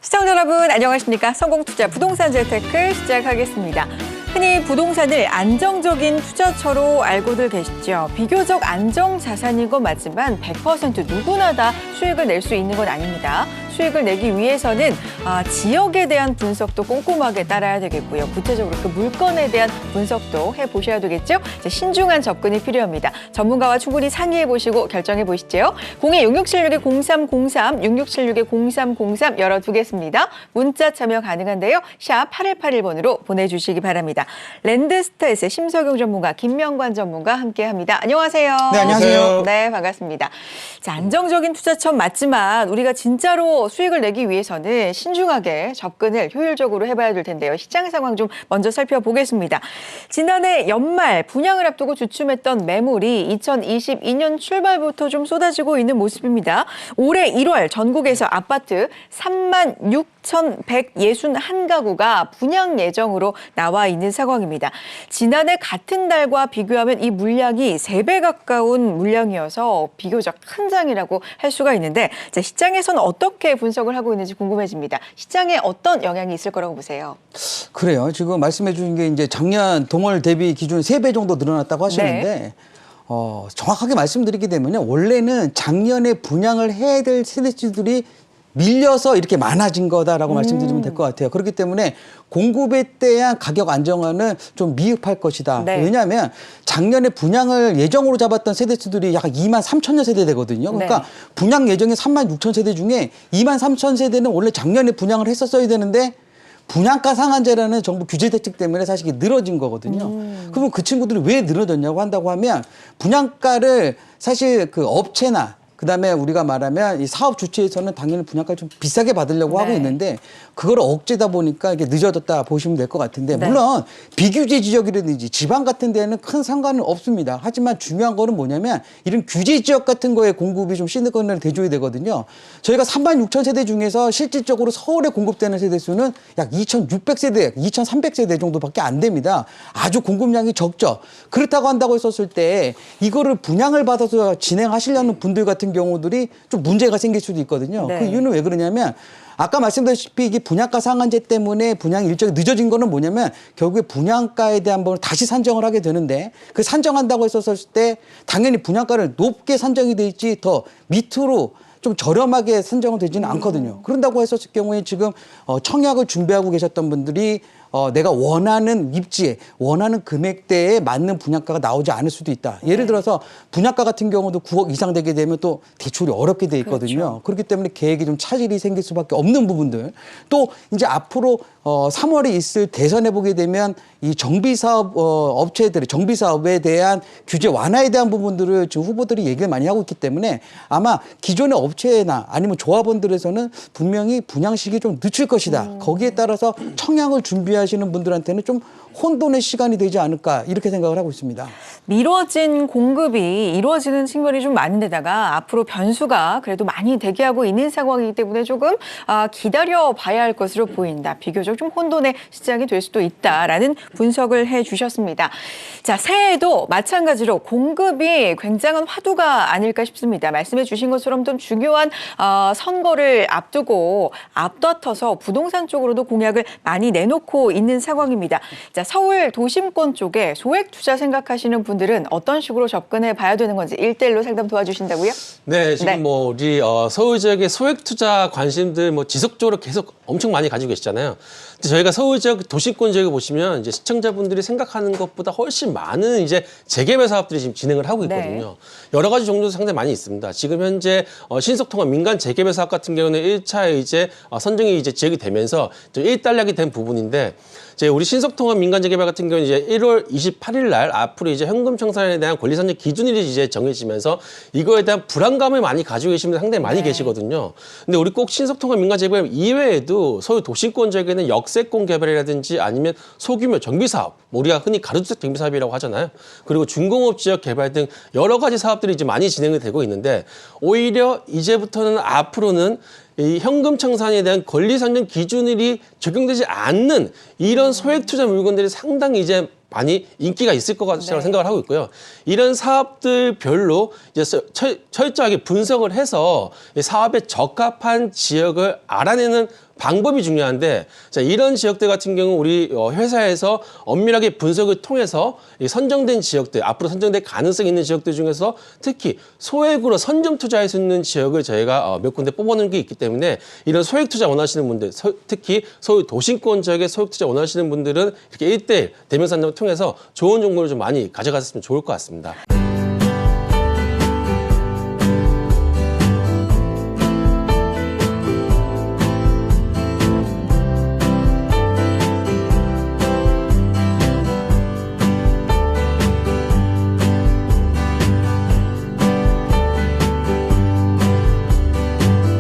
시청자 여러분 안녕하십니까? 성공투자 부동산 재테크 시작하겠습니다. 흔히 부동산을 안정적인 투자처로 알고들 계시죠. 비교적 안정 자산인 건 맞지만 100% 누구나 다 수익을 낼 수 있는 건 아닙니다. 수익을 내기 위해서는 지역에 대한 분석도 꼼꼼하게 따라야 되겠고요. 구체적으로 그 물건에 대한 분석도 해보셔야 되겠죠. 이제 신중한 접근이 필요합니다. 전문가와 충분히 상의해보시고 결정해보시죠. 02-6676-0303, 6676-0303 열어두겠습니다. 문자 참여 가능한데요. 샵 8181번으로 보내주시기 바랍니다. 랜드스타에스의 심석용 전문가, 김명관 전문가 함께합니다. 안녕하세요. 네, 안녕하세요. 네, 반갑습니다. 자, 안정적인 투자처 맞지만 우리가 진짜로 수익을 내기 위해서는 신중하게 접근을 효율적으로 해봐야 될 텐데요. 시장 상황 좀 먼저 살펴보겠습니다. 지난해 연말 분양을 앞두고 주춤했던 매물이 2022년 출발부터 좀 쏟아지고 있는 모습입니다. 올해 1월 전국에서 아파트 36,161가구가 분양 예정으로 나와 있는 상황입니다. 지난해 같은 달과 비교하면 이 물량이 3배 가까운 물량이어서 비교적 큰 장이라고 할 수가 있는데, 자, 시장에서는 어떻게 분석을 하고 있는지 궁금해집니다. 시장에 어떤 영향이 있을 거라고 보세요? 그래요. 지금 말씀해 주신 게 이제 작년 동월 대비 기준 3배 정도 늘어났다고 하시는데 네. 정확하게 말씀드리게 되면요. 원래는 작년에 분양을 해야 될 세대주들이 밀려서 이렇게 많아진 거다라고 말씀드리면 될 것 같아요. 그렇기 때문에 공급에 대한 가격 안정화는 좀 미흡할 것이다. 네. 왜냐하면 작년에 분양을 예정으로 잡았던 세대수들이 약 2만 3천여 세대 되거든요. 그러니까 네. 분양 예정이 3만 6천 세대 중에 2만 3천 세대는 원래 작년에 분양을 했었어야 되는데 분양가 상한제라는 정부 규제 대책 때문에 사실 이게 늘어진 거거든요. 그러면 그 친구들이 왜 늘어졌냐고 한다고 하면 분양가를 사실 그 업체나 그다음에 우리가 말하면 이 사업 주체에서는 당연히 분양가를 좀 비싸게 받으려고 하고 네. 있는데 그걸 억제다 보니까 이게 늦어졌다 보시면 될 것 같은데 네. 물론 비규제 지역이라든지 지방 같은 데는 큰 상관은 없습니다. 하지만 중요한 거는 뭐냐면 이런 규제 지역 같은 거에 공급이 좀 시너건을 대줘야 되거든요. 저희가 3만 6천 세대 중에서 실질적으로 서울에 공급되는 세대 수는 약 2,600세대, 2,300세대 정도밖에 안 됩니다. 아주 공급량이 적죠. 그렇다고 한다고 했었을 때 이거를 분양을 받아서 진행하시려는 분들 같은 경우들이 좀 문제가 생길 수도 있거든요. 네. 그 이유는 왜 그러냐면 아까 말씀드렸다시피 이게 분양가 상한제 때문에 분양 일정이 늦어진 거는 뭐냐면 결국에 분양가에 대한 부분을 다시 산정을 하게 되는데 그 산정한다고 했었을 때 당연히 분양가를 높게 산정이 돼 있지 더 밑으로 좀 저렴하게 산정은 되지는 않거든요. 그런다고 했었을 경우에 지금 청약을 준비하고 계셨던 분들이 내가 원하는 입지에 원하는 금액대에 맞는 분양가가 나오지 않을 수도 있다. 예를 들어서 분양가 같은 경우도 9억 이상 되게 되면 또 대출이 어렵게 돼 있거든요. 그렇죠. 그렇기 때문에 계획이 좀 차질이 생길 수밖에 없는 부분들. 또 이제 앞으로 3월에 있을 대선에 보게 되면 이 정비사업 업체들의 정비사업에 대한 규제 완화에 대한 부분들을 지금 후보들이 얘기를 많이 하고 있기 때문에 아마 기존의 업체나 아니면 조합원들에서는 분명히 분양식이 좀 늦출 것이다. 거기에 따라서 청약을 준비하시는 분들한테는 좀 혼돈의 시간이 되지 않을까 이렇게 생각을 하고 있습니다. 미뤄진 공급이 이루어지는 측면이 좀 많은 데다가 앞으로 변수가 그래도 많이 대기하고 있는 상황이기 때문에 조금 기다려봐야 할 것으로 보인다. 비교적 좀 혼돈의 시장이 될 수도 있다라는 분석을 해주셨습니다. 자, 새해에도 마찬가지로 공급이 굉장한 화두가 아닐까 싶습니다. 말씀해 주신 것처럼 좀 중요한 선거를 앞두고 앞다퉈서 부동산 쪽으로도 공약을 많이 내놓고 있는 상황입니다. 자, 서울 도심권 쪽에 소액 투자 생각하시는 분들은 어떤 식으로 접근해 봐야 되는 건지 1대1로 상담 도와주신다고요? 네, 지금 네. 뭐 우리 서울 지역의 소액 투자 관심들 뭐 지속적으로 계속 엄청 많이 가지고 계시잖아요. 근데 저희가 서울 지역 도심권 지역에 보시면 이제 시청자분들이 생각하는 것보다 훨씬 많은 이제 재개발 사업들이 지금 진행을 하고 있거든요. 여러 가지 종류도 상당히 많이 있습니다. 지금 현재 신속통합 민간 재개발 사업 같은 경우는 1차 이제 선정이 이제 지역이 되면서 일단락이 된 부분인데 이제 우리 신속통합 민간 재개발 같은 경우는 이제 1월 28일 날 앞으로 이제 현금 청산에 대한 권리 산정 기준일이 이제 정해지면서 이거에 대한 불안감을 많이 가지고 계신 분들 상당히 많이 계시거든요. 근데 우리 꼭 신속통합 민간 재개발 이외에도 서울 도심권 지역에는 역세권 개발이라든지 아니면 소규모 정비 사업, 뭐 우리가 흔히 가로주택 정비 사업이라고 하잖아요. 그리고 준공업 지역 개발 등 여러 가지 사업들이 이제 많이 진행이 되고 있는데 오히려 이제부터는 앞으로는 이 현금 청산에 대한 권리 산정 기준일이 적용되지 않는 이런 소액 투자 물건들이 상당히 이제 많이 인기가 있을 것 같다고 생각을 하고 있고요. 이런 사업들별로 이제 철저하게 분석을 해서 이 사업에 적합한 지역을 알아내는 방법이 중요한데, 자, 이런 지역들 같은 경우 우리 회사에서 엄밀하게 분석을 통해서 이 선정된 지역들, 앞으로 선정될 가능성이 있는 지역들 중에서 특히 소액으로 선점 투자할 수 있는 지역을 저희가 몇 군데 뽑아놓은 게 있기 때문에 이런 소액 투자 원하시는 분들, 특히 서울 도심권 지역에 소액 투자 원하시는 분들은 이렇게 1대1 대면 상담을 통해서 좋은 정보를 좀 많이 가져가셨으면 좋을 것 같습니다.